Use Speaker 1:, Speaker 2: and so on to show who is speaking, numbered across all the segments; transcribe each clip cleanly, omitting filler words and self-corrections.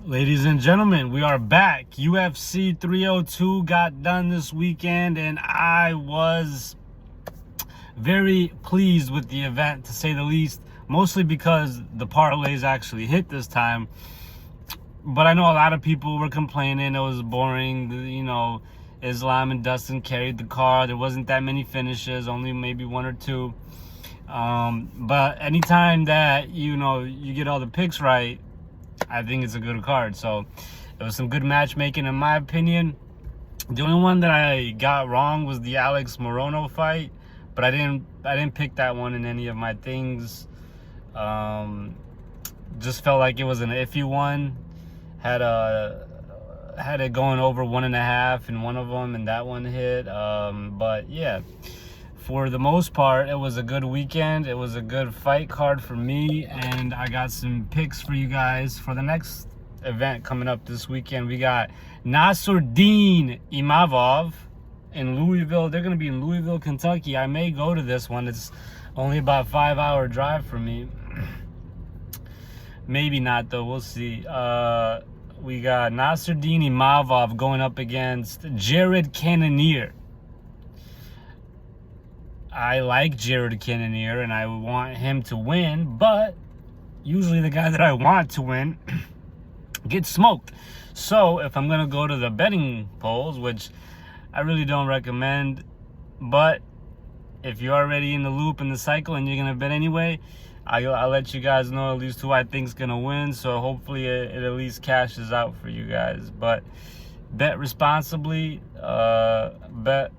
Speaker 1: Ladies and gentlemen, we are back. UFC 302 got done this weekend, and I was very pleased with the event, to say the least, mostly because the parlays actually hit this time. But I know a lot of people were complaining it was boring. Islam and Dustin carried the card. There wasn't that many finishes, only maybe one or two. But anytime that, you get all the picks right, I think it's a good card. So it was some good matchmaking in my opinion. The only one that I got wrong was the Alex Morono fight, but I didn't pick that one in any of my things. Just felt like it was an iffy one. Had it going over 1.5 in one of them, and that one hit. But yeah, for the most part, it was a good weekend. It was a good fight card for me, and I got some picks for you guys for the next event coming up this weekend. We got Nasruddin Imavov in Louisville. They're going to be in Louisville, Kentucky. I may go to this one. It's only about a 5-hour drive for me. Maybe not, though. We'll see. We got Nasruddin Imavov going up against Jared Cannonier. I like Jared Cannonier, and I want him to win, but usually the guy that I want to win gets smoked. So if I'm going to go to the betting polls, which I really don't recommend, but if you're already in the loop in the cycle and you're going to bet anyway, I'll let you guys know at least who I think is going to win. So hopefully it at least cashes out for you guys. But bet responsibly, bet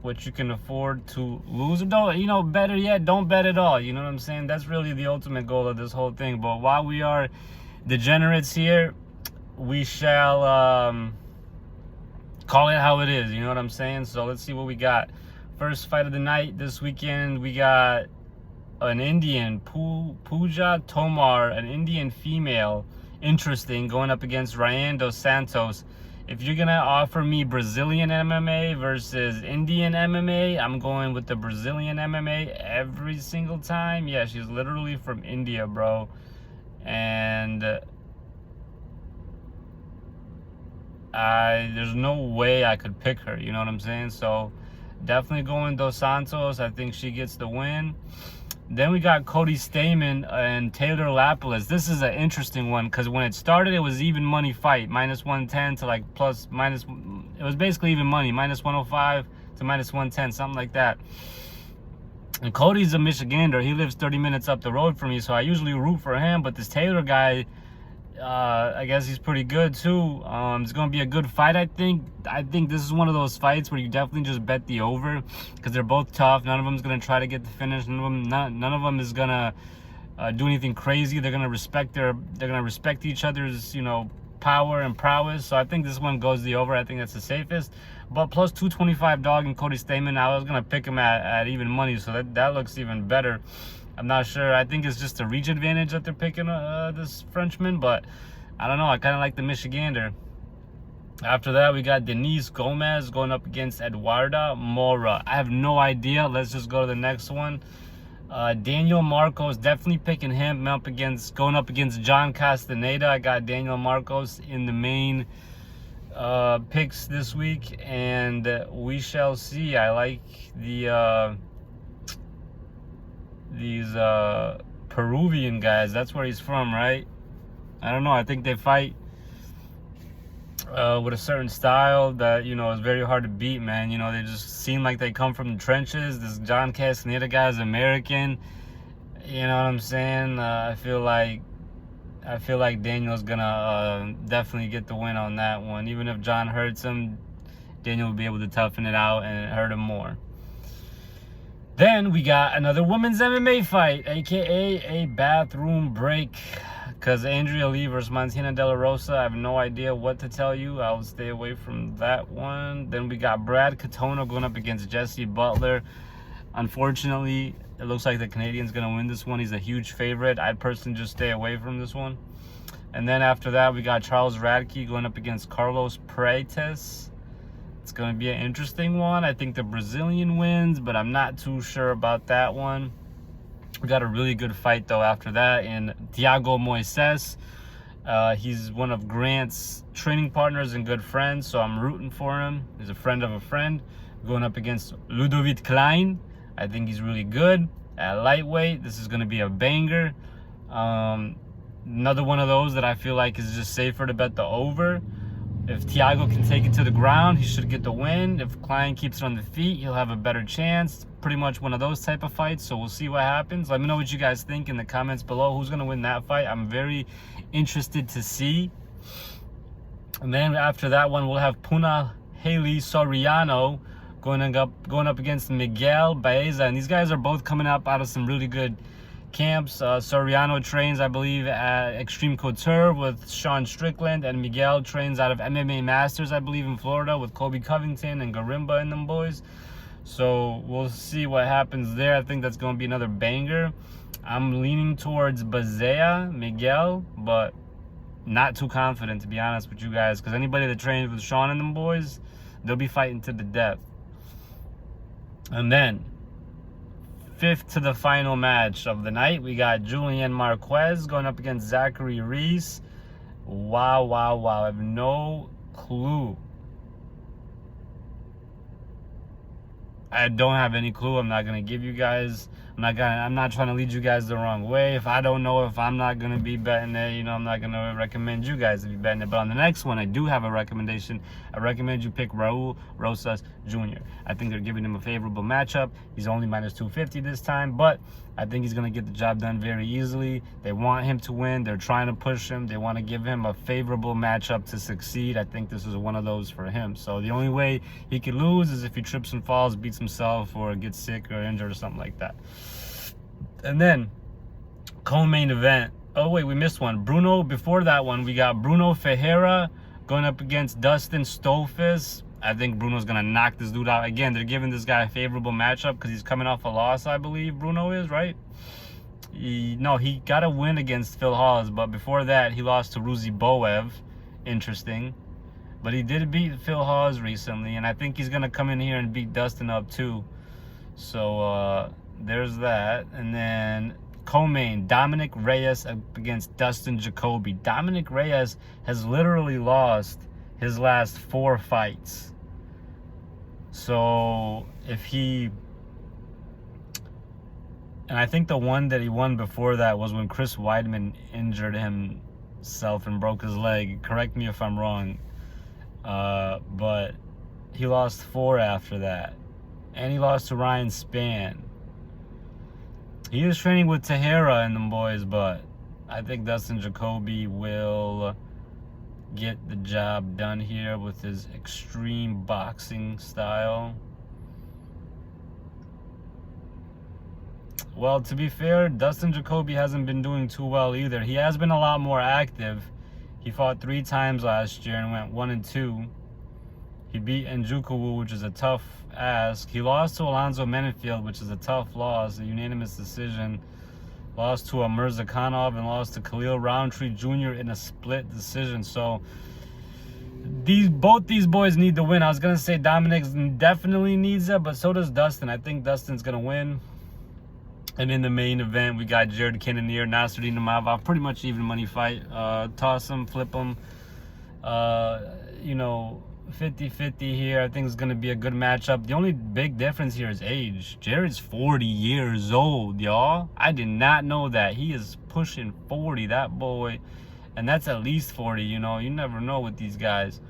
Speaker 1: what you can afford to lose. Or don't, better yet, don't bet at all. You know what I'm saying? That's really the ultimate goal of this whole thing. But while we are degenerates here, we shall call it how it is. You know what I'm saying? So let's see what we got. First fight of the night this weekend, we got an Indian, Pooja Tomar, an Indian female, interesting, going up against Ryan dos Santos. If you're going to offer me Brazilian MMA versus Indian MMA, I'm going with the Brazilian MMA every single time. Yeah, she's literally from India, bro. And there's no way I could pick her, you know what I'm saying? So definitely going dos Santos. I think she gets the win. Then we got Cody Stamann and Taylor Lapilus. This is an interesting one because when it started, it was even money fight, -110 to it was basically even money, -105 to -110, something like that. And Cody's a Michigander. He lives 30 minutes up the road from me, so I usually root for him. But this Taylor guy, I guess he's pretty good too. It's going to be a good fight, I think. I think this is one of those fights where you definitely just bet the over because they're both tough. None of them is going to try to get the finish. None of them is going to do anything crazy. They're going to respect each other's, power and prowess. So I think this one goes the over. I think that's the safest. But plus 225 dog and Cody Stamann. I was going to pick him at even money, so that looks even better. I'm not sure. I think it's just a reach advantage that they're picking this Frenchman, but I don't know. I kind of like the Michigander. After that, we got Denise Gomez going up against Eduarda Mora. I have no idea. Let's just go to the next one. Daniel Marcos, definitely picking him going up against John Castaneda. I got Daniel Marcos in the main picks this week, and we shall see. I like these Peruvian guys. That's where he's from, right? I don't know. I think they fight with a certain style that is very hard to beat, man. They just seem like they come from the trenches. This John Castaneda guy is American. You know what I'm saying? I feel like Daniel's gonna definitely get the win on that one. Even if John hurts him, Daniel will be able to toughen it out and hurt him more. Then we got another women's MMA fight, aka a bathroom break, because Andrea Lee versus Martina De La Rosa. I have no idea what to tell you. I'll stay away from that one. Then we got Brad Katona going up against Jesse Butler. Unfortunately, it looks like the Canadian's going to win this one. He's a huge favorite. I'd personally just stay away from this one. And then after that, we got Charles Radke going up against Carlos Prates. It's going to be an interesting one. I think the Brazilian wins, but I'm not too sure about that one. We got a really good fight, though, after that in Thiago Moises He's one of Grant's training partners and good friends, so I'm rooting for him. He's a friend of a friend. Going up against Ludovic Klein. I think he's really good at lightweight. This is going to be a banger. Another one of those that I feel like is just safer to bet the over. If Thiago can take it to the ground, he should get the win. If Klein keeps it on the feet, he'll have a better chance. Pretty much one of those type of fights, so we'll see what happens. Let me know what you guys think in the comments below. Who's going to win that fight? I'm very interested to see. And then after that one, we'll have Puna Haley Soriano going up against Miguel Baeza. And these guys are both coming up out of some really good camps. Soriano trains, I believe, at Extreme Couture with Sean Strickland, and Miguel trains out of MMA Masters, I believe, in Florida with Kobe Covington and Garimba and them boys. So we'll see what happens there. I think that's going to be another banger. I'm leaning towards Baeza, Miguel, but not too confident, to be honest with you guys, because anybody that trains with Sean and them boys, they'll be fighting to the death. And then, fifth to the final match of the night, we got Julian Marquez going up against Zachary Reese. Wow. I have no clue. I don't have any clue. I'm not gonna give you guys. I'm not trying to lead you guys the wrong way. If I don't know, if I'm not gonna be betting it, you know, I'm not gonna recommend you guys to be betting it. But on the next one, I do have a recommendation. I recommend you pick Raul Rosas Jr. I think they're giving him a favorable matchup. He's only minus 250 this time, but I think he's gonna get the job done very easily. They want him to win. They're trying to push him. They want to give him a favorable matchup to succeed. I think this is one of those for him. So the only way he could lose is if he trips and falls, beats himself, or gets sick or injured or something like that. And then co-main event. Oh wait, we missed one. Before that one, we got Bruno Ferreira going up against Dustin Stolfis. I think Bruno's gonna knock this dude out. Again, they're giving this guy a favorable matchup because he's coming off a loss, I believe. Bruno is, right? He got a win against Phil Hawes, but before that, he lost to Ruzi Boev. Interesting. But he did beat Phil Hawes recently, and I think he's gonna come in here and beat Dustin up too. So there's that. And then co-main, Dominic Reyes against Dustin Jacoby. Dominic Reyes has literally lost his last 4 fights. So if he... And I think the one that he won before that was when Chris Weidman injured himself and broke his leg. Correct me if I'm wrong. But he lost 4 after that. And he lost to Ryan Spann. He is training with Tejera and them boys, but I think Dustin Jacoby will get the job done here with his extreme boxing style. Well, to be fair, Dustin Jacoby hasn't been doing too well either. He has been a lot more active. He fought 3 times last year and went 1-2. He beat Njukawu, which is a tough ask. He lost to Alonzo Menefield, which is a tough loss, a unanimous decision. Lost to Mirzakhanov and lost to Khalil Roundtree Jr. in a split decision. So both these boys need to win. I was gonna say Dominic definitely needs it, but so does Dustin. I think Dustin's gonna win. And in the main event, we got Jared Cannonier, Nasruddin Imavov. Pretty much even money fight. Toss him, flip him. 50-50 here. I think it's going to be a good matchup. The only big difference here is age. Jared's 40 years old, y'all. I did not know that. He is pushing 40, that boy. And that's at least 40, you know. You never know with these guys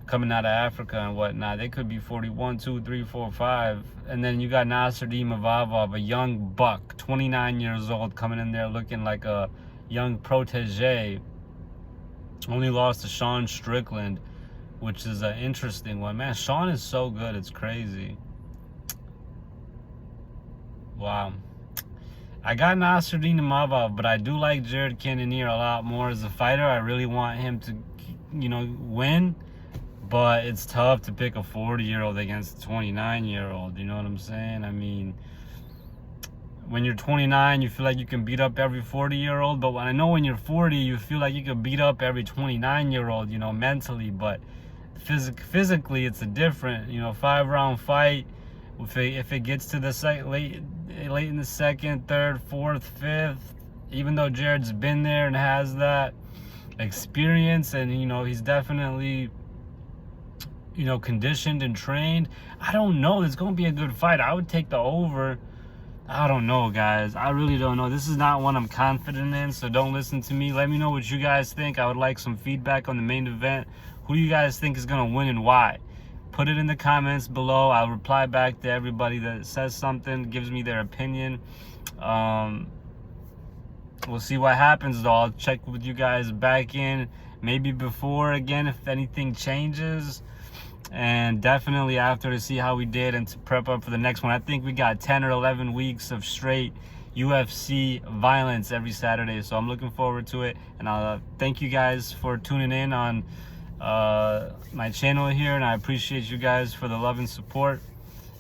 Speaker 1: coming out of Africa and whatnot. They could be 41, 2, 3, 4, 5. And then you got Nasruddin Imavov, a young buck, 29 years old, coming in there looking like a young protege. Only lost to Sean Strickland, which is an interesting one. Man, Sean is so good. It's crazy. Wow. I got Nasruddin Imavov, but I do like Jared Cannonier a lot more as a fighter. I really want him to, win. But it's tough to pick a 40-year-old against a 29-year-old. You know what I'm saying? I mean, when you're 29, you feel like you can beat up every 40-year-old. But I know when you're 40, you feel like you can beat up every 29-year-old, mentally. But physically, it's a different, 5-round fight. If it gets to the late in the second, third, fourth, fifth, even though Jared's been there and has that, experience, and you know, he's definitely, you know, conditioned and trained. I don't know. It's going to be a good fight. I would take the over. I don't know, guys. I really don't know. This is not one I'm confident in, so don't listen to me. Let me know what you guys think. I would like some feedback on the main event. Who do you guys think is going to win and why? Put it in the comments below. I'll reply back to everybody that says something, gives me their opinion. We'll see what happens, though. I'll check with you guys back in maybe before again if anything changes, and definitely after to see how we did and to prep up for the next one. I think we got 10 or 11 weeks of straight UFC violence every Saturday, so I'm looking forward to it. And I'll thank you guys for tuning in on my channel here, and I appreciate you guys for the love and support.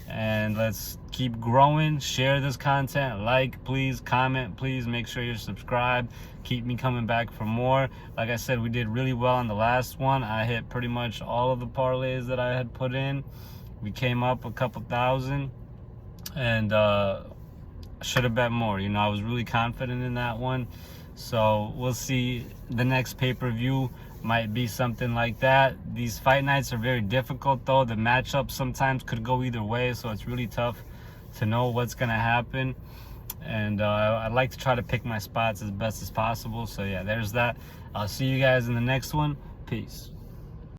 Speaker 1: And let's keep growing. Share this content, like, please, comment, please, make sure you're subscribed. Keep me coming back for more. Like I said, we did really well on the last one. I hit pretty much all of the parlays that I had put in. We came up a couple thousand, and should have bet more. You know, I was really confident in that one. So we'll see. The next pay-per-view might be something like that. These fight nights are very difficult, though. The matchups sometimes could go either way, so it's really tough to know what's gonna happen. And I like to try to pick my spots as best as possible. So yeah, there's that. I'll see you guys in the next one. Peace.